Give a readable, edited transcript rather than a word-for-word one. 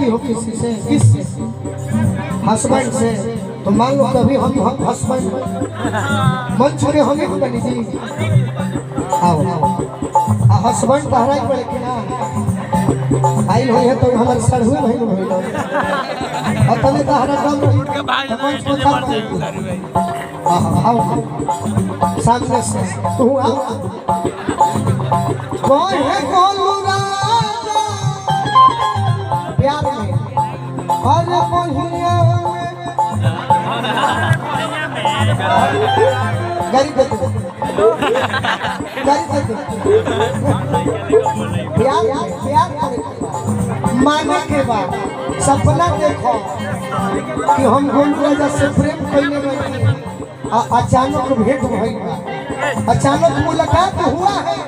शादी हो किसी से, किससे? हस्बैंड से। तो मान लो कभी हम हस्बैंड मन छोड़े हम एक बनी जी आओ हस्बैंड तहरा ही पड़े कि ना आइल हो तो हमारे सर हुए भाई भाई और तने तहरा कम आओ सामने से तू आओ कौन है कौन प्यार में और बोलिया गरीब प्यार माने के बाद सपना देखो कि हम गोलू राजा से प्रेम करने में अचानक भेंट भइल, अचानक मुलाकात हुआ है।